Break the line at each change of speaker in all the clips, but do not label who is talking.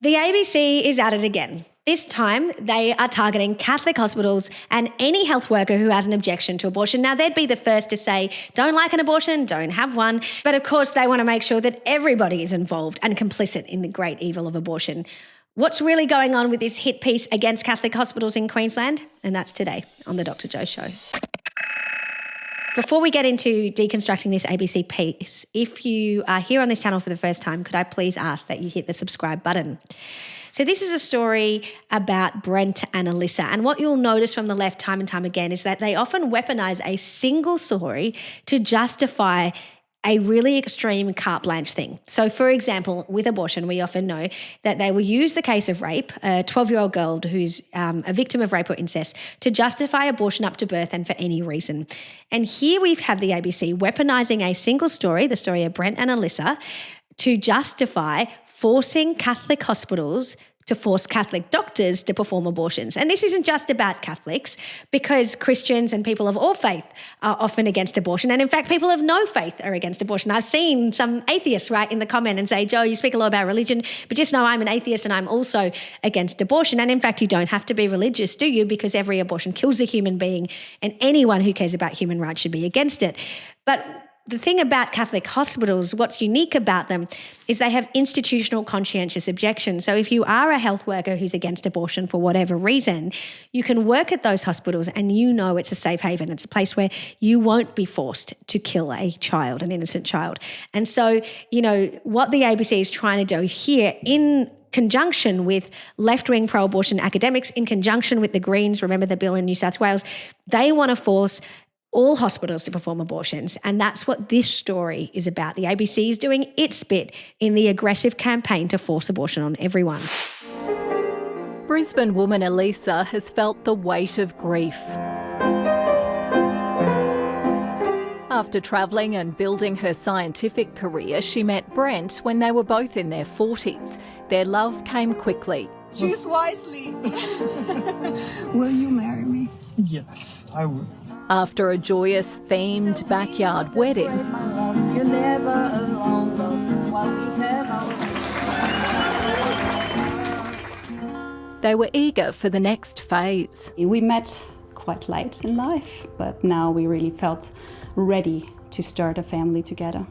The ABC is at it again. This time, they are targeting Catholic hospitals and any health worker who has an objection to abortion. Now, they'd be the first to say, don't like an abortion, don't have one. But of course, they want to make sure that everybody is involved and complicit in the great evil of abortion. What's really going on with this hit piece against Catholic hospitals in Queensland? And that's today on The Dr. Jo Show. Before we get into deconstructing this ABC piece, if you are here on this channel for the first time, could I please ask that you hit the subscribe button? So this is a story about Brent and Alyssa. And what you'll notice from the left time and time again is that they often weaponize a single story to justify a really extreme carte blanche thing. So, for example, with abortion, we often know that they will use the case of rape, a 12-year-old girl who's a victim of rape or incest, to justify abortion up to birth and for any reason. And here we have the ABC weaponizing a single story, the story of Brent and Alyssa, to justify forcing Catholic hospitals to force Catholic doctors to perform abortions. And this isn't just about Catholics, because Christians and people of all faith are often against abortion. And in fact, people of no faith are against abortion. I've seen some atheists write in the comment and say, Jo, you speak a lot about religion, but just know I'm an atheist and I'm also against abortion. And in fact, you don't have to be religious, do you? Because every abortion kills a human being, and anyone who cares about human rights should be against it. But the thing about Catholic hospitals, what's unique about them, is they have institutional conscientious objections. So if you are a health worker who's against abortion for whatever reason, you can work at those hospitals and you know it's a safe haven. It's a place where you won't be forced to kill a child, an innocent child. And so, you know, what the ABC is trying to do here in conjunction with left-wing pro-abortion academics, in conjunction with the Greens, remember the bill in New South Wales, they want to force all hospitals to perform abortions. And that's what this story is about. The ABC is doing its bit in the aggressive campaign to force abortion on everyone.
Brisbane woman Elisa has felt the weight of grief. After travelling and building her scientific career, she met Brent when they were both in their 40s. Their love came quickly.
Choose wisely. Will you marry me?
Yes, I will.
After a joyous themed backyard wedding,
You're never alone, love, while we have
they were eager for the next phase.
We met quite late in life, but now we really felt ready to start a family together.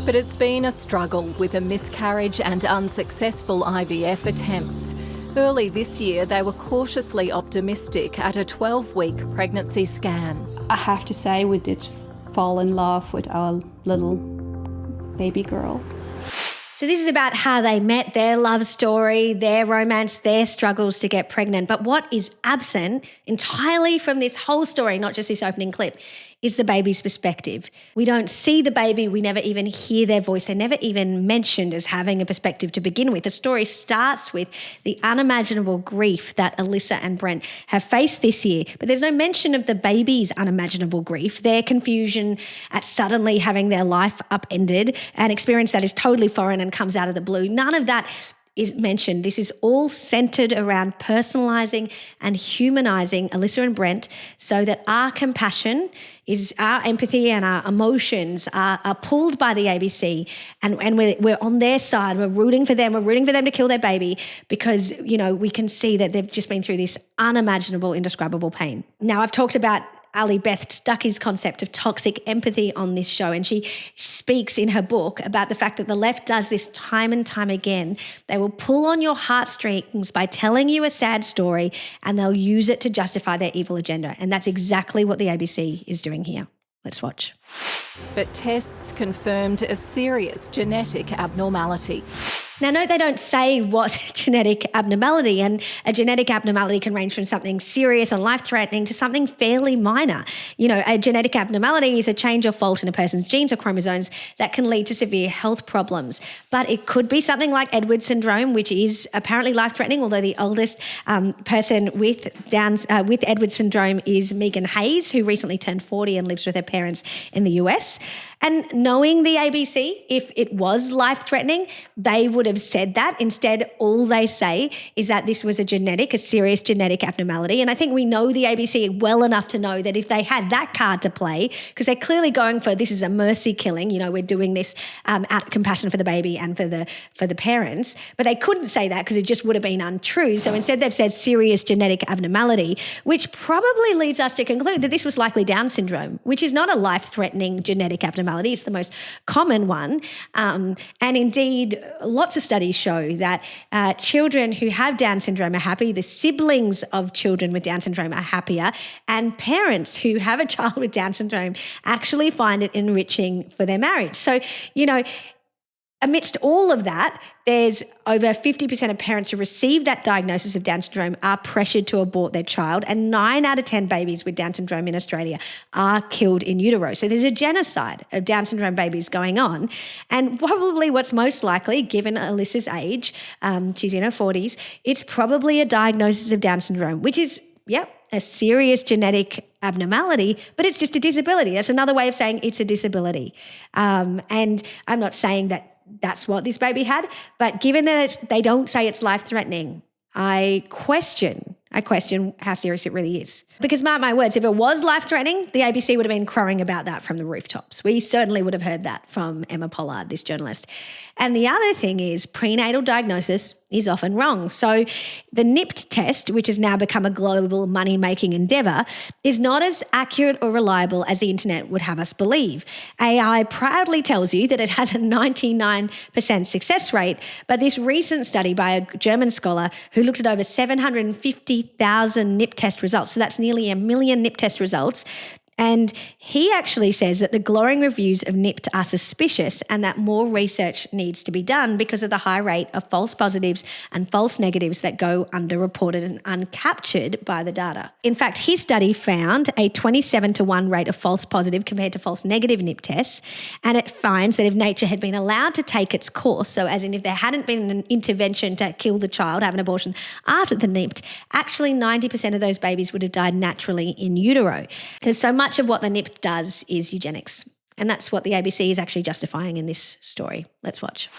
But it's been a struggle with a miscarriage and unsuccessful IVF attempts. Early this year, they were cautiously optimistic at a 12-week pregnancy scan.
I have to say we did fall in love with our little baby girl.
So this is about how they met, their love story, their romance, their struggles to get pregnant. But what is absent entirely from this whole story, not just this opening clip, is the baby's perspective. We don't see the baby. We never even hear their voice. They're never even mentioned as having a perspective to begin with. The story starts with the unimaginable grief that Alyssa and Brent have faced this year, but there's no mention of the baby's unimaginable grief, their confusion at suddenly having their life upended, an experience that is totally foreign and comes out of the blue. None of that is mentioned. This is all centered around personalizing and humanizing Alyssa and Brent so that our compassion, is our empathy and our emotions are pulled by the ABC and we're on their side. We're rooting for them. We're rooting for them to kill their baby because, you know, we can see that they've just been through this unimaginable, indescribable pain. Now, I've talked about Ali Beth Stuckey's concept of toxic empathy on this show, and she speaks in her book about the fact that the left does this time and time again. They will pull on your heartstrings by telling you a sad story and they'll use it to justify their evil agenda. And that's exactly what the ABC is doing here. Let's watch.
But tests confirmed a serious genetic abnormality.
Now, note they don't say what genetic abnormality, and a genetic abnormality can range from something serious and life-threatening to something fairly minor. You know, a genetic abnormality is a change or fault in a person's genes or chromosomes that can lead to severe health problems. But it could be something like Edwards syndrome, which is apparently life-threatening, although the oldest person with Edwards syndrome is Megan Hayes, who recently turned 40 and lives with her parents in the US. And knowing the ABC, if it was life-threatening, they would have said that. Instead, all they say is that this was a serious genetic abnormality. And I think we know the ABC well enough to know that if they had that card to play, because they're clearly going for this is a mercy killing, we're doing this out of compassion for the baby and for the parents, but they couldn't say that because it just would have been untrue. So instead they've said serious genetic abnormality, which probably leads us to conclude that this was likely Down syndrome, which is not a life-threatening genetic abnormality. It's the most common one. And indeed, lots of studies show that children who have Down syndrome are happy, the siblings of children with Down syndrome are happier, and parents who have a child with Down syndrome actually find it enriching for their marriage. So, amidst all of that, there's over 50% of parents who receive that diagnosis of Down syndrome are pressured to abort their child, and 9 out of 10 babies with Down syndrome in Australia are killed in utero. So there's a genocide of Down syndrome babies going on. And probably what's most likely, given Alyssa's age, she's in her 40s, it's probably a diagnosis of Down syndrome, which is, a serious genetic abnormality, but it's just a disability. That's another way of saying it's a disability. And I'm not saying that that's what this baby had, but given that they don't say it's life-threatening, I question how serious it really is. Because mark my words, if it was life-threatening, the ABC would have been crowing about that from the rooftops. We certainly would have heard that from Emma Pollard, this journalist. And the other thing is prenatal diagnosis is often wrong. So the NIPT test, which has now become a global money-making endeavour, is not as accurate or reliable as the internet would have us believe. AI proudly tells you that it has a 99% success rate, but this recent study by a German scholar who looked at over 750,000 NIPT test results, so that's nearly 1 million NIPT test results, and he actually says that the glowing reviews of NIPT are suspicious and that more research needs to be done because of the high rate of false positives and false negatives that go underreported and uncaptured by the data. In fact, his study found a 27-to-1 rate of false positive compared to false negative NIPT tests, and it finds that if nature had been allowed to take its course, so as in if there hadn't been an intervention to kill the child, have an abortion after the NIPT, actually 90% of those babies would have died naturally in utero. There's so much of what the NIPT does is eugenics. And that's what the ABC is actually justifying in this story. Let's watch.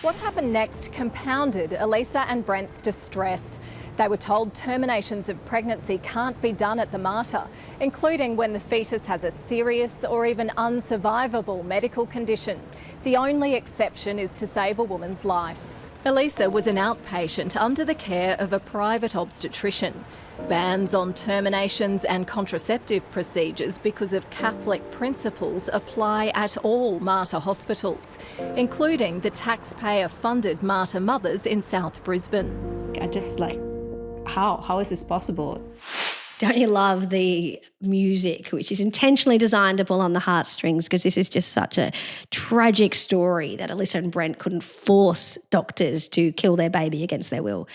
What happened next compounded Elisa and Brent's distress. They were told terminations of pregnancy can't be done at the Mater, including when the fetus has a serious or even unsurvivable medical condition. The only exception is to save a woman's life. Elisa was an outpatient under the care of a private obstetrician. Bans on terminations and contraceptive procedures because of Catholic principles apply at all Mater hospitals, including the taxpayer-funded Mater Mothers in South Brisbane.
I just how is this possible?
Don't you love the music, which is intentionally designed to pull on the heartstrings, because this is just such a tragic story that Alyssa and Brent couldn't force doctors to kill their baby against their will.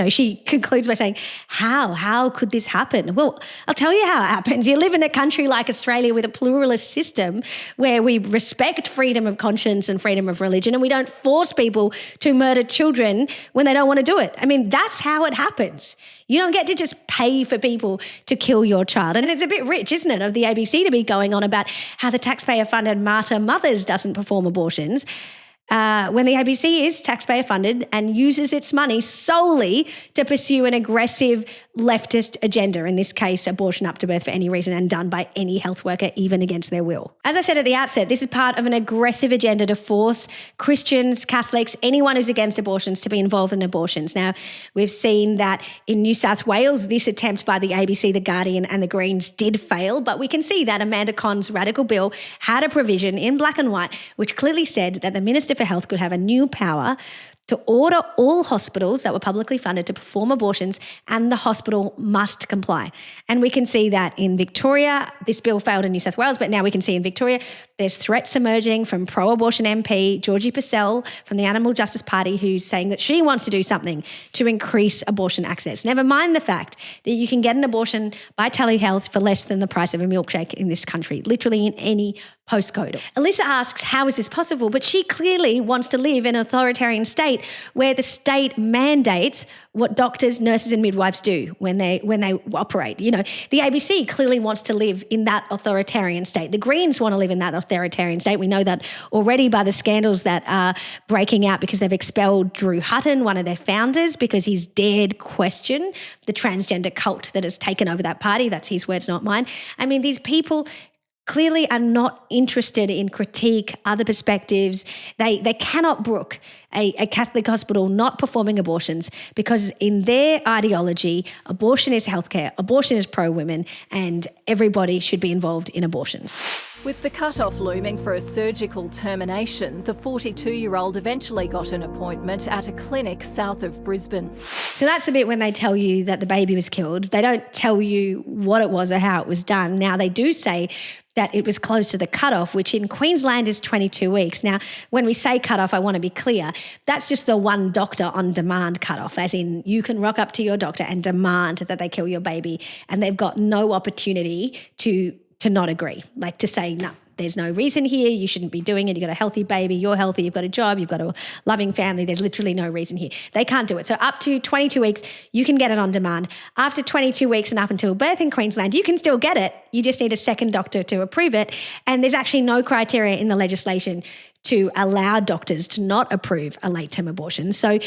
She concludes by saying, how could this happen? Well, I'll tell you how it happens. You live in a country like Australia with a pluralist system where we respect freedom of conscience and freedom of religion, and we don't force people to murder children when they don't want to do it. I mean, that's how it happens. You don't get to just pay for people to kill your child. And it's a bit rich, isn't it, of the ABC to be going on about how the taxpayer-funded Mater Mothers doesn't perform abortions when the ABC is taxpayer-funded and uses its money solely to pursue an aggressive leftist agenda, in this case abortion up to birth for any reason and done by any health worker, even against their will. As I said at the outset, this is part of an aggressive agenda to force Christians, Catholics, anyone who's against abortions to be involved in abortions. Now, we've seen that in New South Wales, this attempt by the ABC, The Guardian and the Greens did fail, but we can see that Amanda Conn's radical bill had a provision in black and white which clearly said that the Minister for Health could have a new power to order all hospitals that were publicly funded to perform abortions, and the hospital must comply. And we can see that in Victoria. This bill failed in New South Wales, but now we can see in Victoria there's threats emerging from pro-abortion MP Georgie Purcell from the Animal Justice Party, who's saying that she wants to do something to increase abortion access. Never mind the fact that you can get an abortion by telehealth for less than the price of a milkshake in this country, literally in any postcode. Alyssa asks, how is this possible? But she clearly wants to live in an authoritarian state where the state mandates what doctors, nurses and midwives do when they operate. The ABC clearly wants to live in that authoritarian state. The Greens want to live in that authoritarian state. We know that already by the scandals that are breaking out because they've expelled Drew Hutton, one of their founders, because he's dared question the transgender cult that has taken over that party. That's his words, not mine. I mean, these people clearly are not interested in critique, other perspectives. They cannot brook a Catholic hospital not performing abortions because in their ideology, abortion is healthcare, abortion is pro-women, and everybody should be involved in abortions.
With the cut-off looming for a surgical termination, the 42-year-old eventually got an appointment at a clinic south of Brisbane.
So that's the bit when they tell you that the baby was killed. They don't tell you what it was or how it was done. Now, they do say that it was close to the cutoff, which in Queensland is 22 weeks. Now, when we say cutoff, I want to be clear. That's just the one doctor on demand cutoff, as in you can rock up to your doctor and demand that they kill your baby, and they've got no opportunity to not agree, like to say, no, there's no reason here, you shouldn't be doing it, you've got a healthy baby, you're healthy, you've got a job, you've got a loving family, there's literally no reason here. They can't do it. So up to 22 weeks, you can get it on demand. After 22 weeks and up until birth in Queensland, you can still get it. You just need a second doctor to approve it. And there's actually no criteria in the legislation to allow doctors to not approve a late-term abortion. So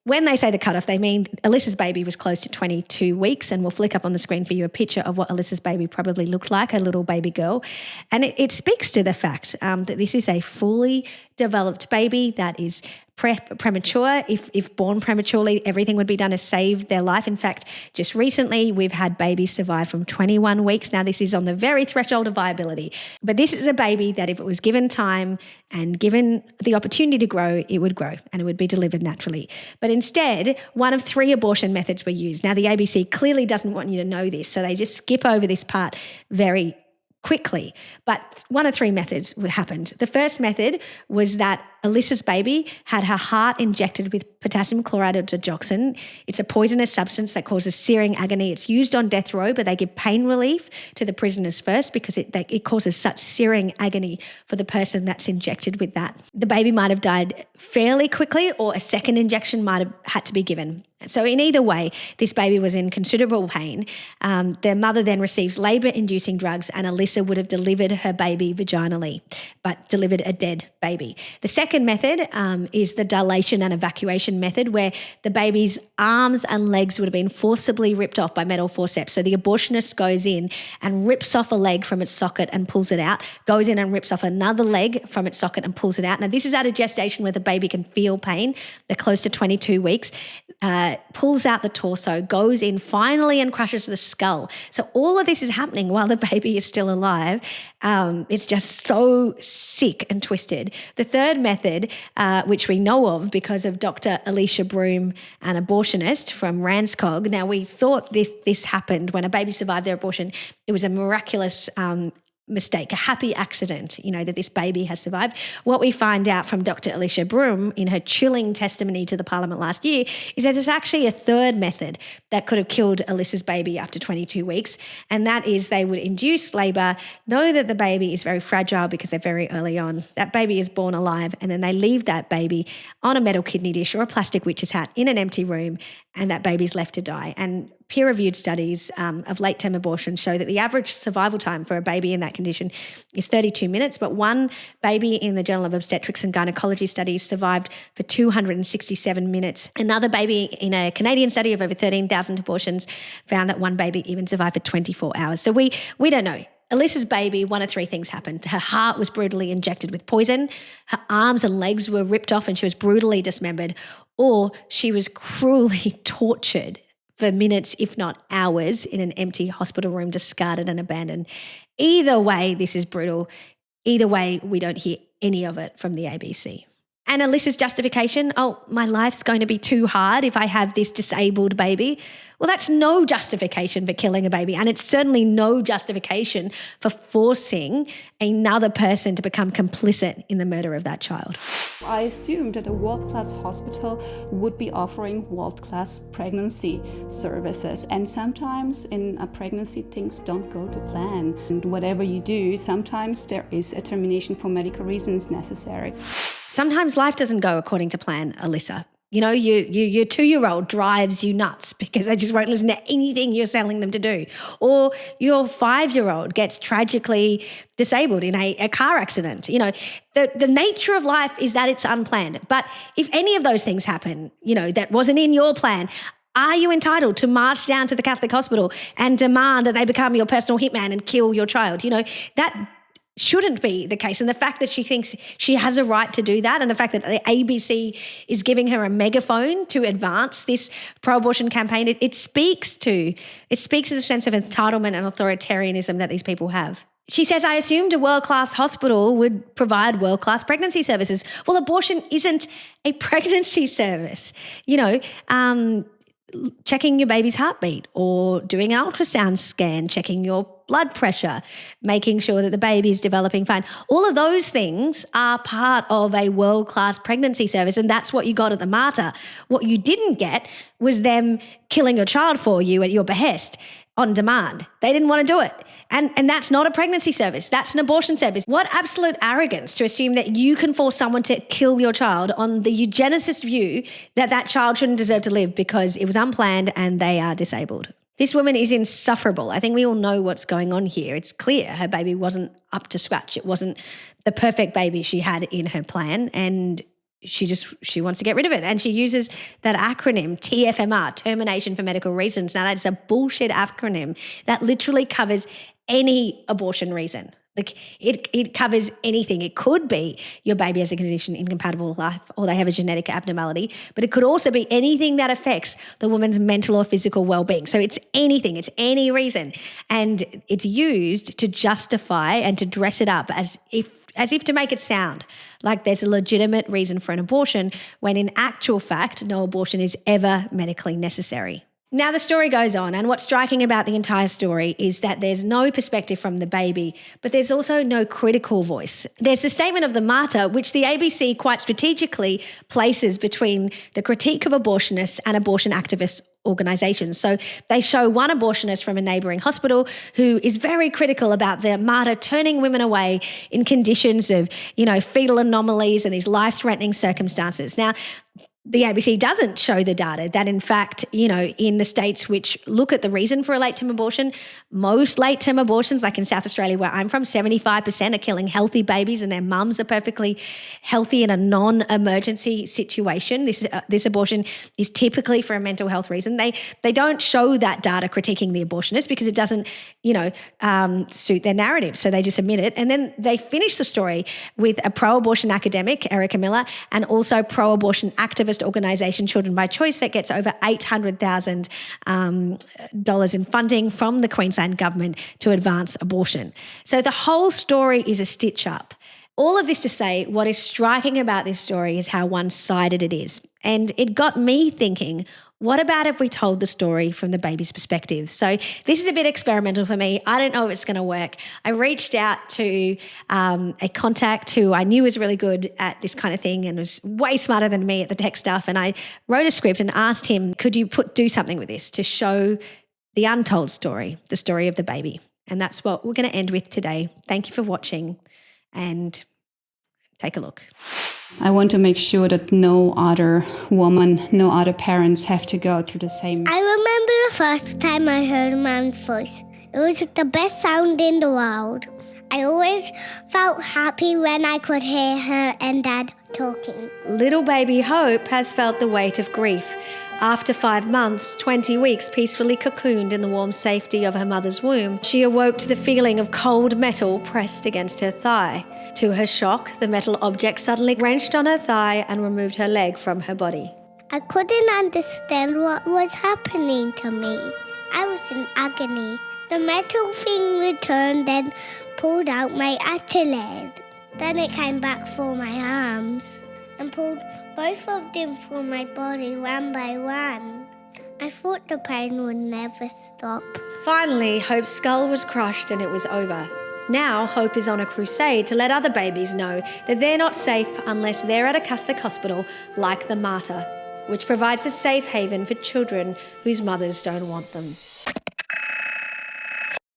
when they say the cutoff, they mean Alyssa's baby was close to 22 weeks, and we'll flick up on the screen for you a picture of what Alyssa's baby probably looked like, a little baby girl. And it speaks to the fact that this is a fully developed baby that is premature. If born prematurely, everything would be done to save their life. In fact, just recently, we've had babies survive from 21 weeks. Now, this is on the very threshold of viability. But this is a baby that if it was given time and given the opportunity to grow, it would grow and it would be delivered naturally. But instead, one of 3 abortion methods were used. Now, the ABC clearly doesn't want you to know this, so they just skip over this part very quickly. But one of 3 methods happened. The first method was that Alyssa's baby had her heart injected with potassium chloride or digoxin. It's a poisonous substance that causes searing agony. It's used on death row, but they give pain relief to the prisoners first because it causes such searing agony for the person that's injected with that. The baby might have died fairly quickly, or a second injection might have had to be given. So in either way, this baby was in considerable pain. Their mother then receives labour-inducing drugs, and Alyssa would have delivered her baby vaginally, but delivered a dead baby. The second method is the dilation and evacuation method, where the baby's arms and legs would have been forcibly ripped off by metal forceps. So the abortionist goes in and rips off a leg from its socket and pulls it out, goes in and rips off another leg from its socket and pulls it out. Now, this is at a gestation where the baby can feel pain. They're close to 22 weeks. Pulls out the torso, goes in finally and crushes the skull. So all of this is happening while the baby is still alive. It's just so sick and twisted. The third method, which we know of because of Dr. Alicia Broome, an abortionist from Ranscog. Now, we thought this happened when a baby survived their abortion. It was a miraculous mistake, a happy accident, that this baby has survived. What we find out from Dr. Alicia Broome in her chilling testimony to the Parliament last year is that there's actually a third method that could have killed Alyssa's baby after 22 weeks, and that is they would induce labour, know that the baby is very fragile because they're very early on. That baby is born alive, and then they leave that baby on a metal kidney dish or a plastic witch's hat in an empty room, and that baby's left to die. And peer-reviewed studies of late-term abortion show that the average survival time for a baby in that condition is 32 minutes, but one baby in the Journal of Obstetrics and Gynecology studies survived for 267 minutes. Another baby in a Canadian study of over 13,000 abortions found that one baby even survived for 24 hours. So we don't know. Alyssa's baby, one of 3 things happened. Her heart was brutally injected with poison, her arms and legs were ripped off and she was brutally dismembered, or she was cruelly tortured for minutes, if not hours, in an empty hospital room, discarded and abandoned. Either way, this is brutal. Either way, we don't hear any of it from the ABC. And Alyssa's justification, oh, my life's going to be too hard if I have this disabled baby. Well, that's no justification for killing a baby. And it's certainly no justification for forcing another person to become complicit in the murder of that child.
I assumed that a world-class hospital would be offering world-class pregnancy services. And sometimes in a pregnancy, things don't go to plan. And whatever you do, sometimes there is a termination for medical reasons necessary.
Sometimes life doesn't go according to plan, Alyssa. You know, your 2-year-old drives you nuts because they just won't listen to anything you're telling them to do. Or your 5-year-old gets tragically disabled in a car accident. You know, the nature of life is that it's unplanned. But if any of those things happen, you know, that wasn't in your plan, are you entitled to march down to the Catholic hospital and demand that they become your personal hitman and kill your child? You know, that shouldn't be the case. And the fact that she thinks she has a right to do that, and the fact that the ABC is giving her a megaphone to advance this pro-abortion campaign, it speaks to the sense of entitlement and authoritarianism that these people have. She says, I assumed a world-class hospital would provide world-class pregnancy services. Well, abortion isn't a pregnancy service. You know, checking your baby's heartbeat or doing an ultrasound scan, checking your blood pressure, making sure that the baby is developing fine. All of those things are part of a world-class pregnancy service, and that's what you got at the Mater. What you didn't get was them killing your child for you at your behest on demand. They didn't want to do it. And that's not a pregnancy service. That's an abortion service. What absolute arrogance to assume that you can force someone to kill your child on the eugenicist view that that child shouldn't deserve to live because it was unplanned and they are disabled. This woman is insufferable. I think we all know what's going on here. It's clear her baby wasn't up to scratch. It wasn't the perfect baby she had in her plan, and she wants to get rid of it. And she uses that acronym, TFMR, Termination for Medical Reasons. Now, that's a bullshit acronym that literally covers any abortion reason. Like it covers anything. It could be your baby has a condition incompatible with life or they have a genetic abnormality, but it could also be anything that affects the woman's mental or physical well-being. So it's anything, it's any reason. And it's used to justify and to dress it up as if to make it sound like there's a legitimate reason for an abortion when in actual fact, no abortion is ever medically necessary. Now, the story goes on, and what's striking about the entire story is that there's no perspective from the baby, but there's also no critical voice. There's the statement of the Mater, which the ABC quite strategically places between the critique of abortionists and abortion activists organisations. So they show one abortionist from a neighbouring hospital who is very critical about the Mater turning women away in conditions of, you know, fetal anomalies and these life-threatening circumstances. Now, the ABC doesn't show the data that, in fact, you know, in the states which look at the reason for a late-term abortion, most late-term abortions, like in South Australia where I'm from, 75% are killing healthy babies and their mums are perfectly healthy in a non-emergency situation. This abortion is typically for a mental health reason. They don't show that data critiquing the abortionist because it doesn't, you know, suit their narrative. So they just admit it. And then they finish the story with a pro-abortion academic, Erica Miller, and also pro-abortion activist organisation Children by Choice that gets over $800,000 in funding from the Queensland government to advance abortion. So the whole story is a stitch up. All of this to say, what is striking about this story is how one-sided it is. And it got me thinking, what about if we told the story from the baby's perspective? So this is a bit experimental for me. I don't know if it's going to work. I reached out to a contact who I knew was really good at this kind of thing and was way smarter than me at the tech stuff. And I wrote a script and asked him, could you do something with this to show the untold story, the story of the baby? And that's what we're going to end with today. Thank you for watching and take a look.
I want to make sure that no other woman, no other parents have to go through the same.
I remember the first time I heard a man's voice. It was the best sound in the world. I always felt happy when I could hear her and Dad talking.
Little baby Hope has felt the weight of grief. After 5 months, 20 weeks peacefully cocooned in the warm safety of her mother's womb, she awoke to the feeling of cold metal pressed against her thigh. To her shock, the metal object suddenly wrenched on her thigh and removed her leg from her body.
I couldn't understand what was happening to me. I was in agony. The metal thing returned and pulled out my outer leg. Then it came back for my arms. and pulled both of them from my body one by one. I thought the pain would never stop.
Finally, Hope's skull was crushed and it was over. Now, Hope is on a crusade to let other babies know that they're not safe unless they're at a Catholic hospital like the Mater, which provides a safe haven for children whose mothers don't want them.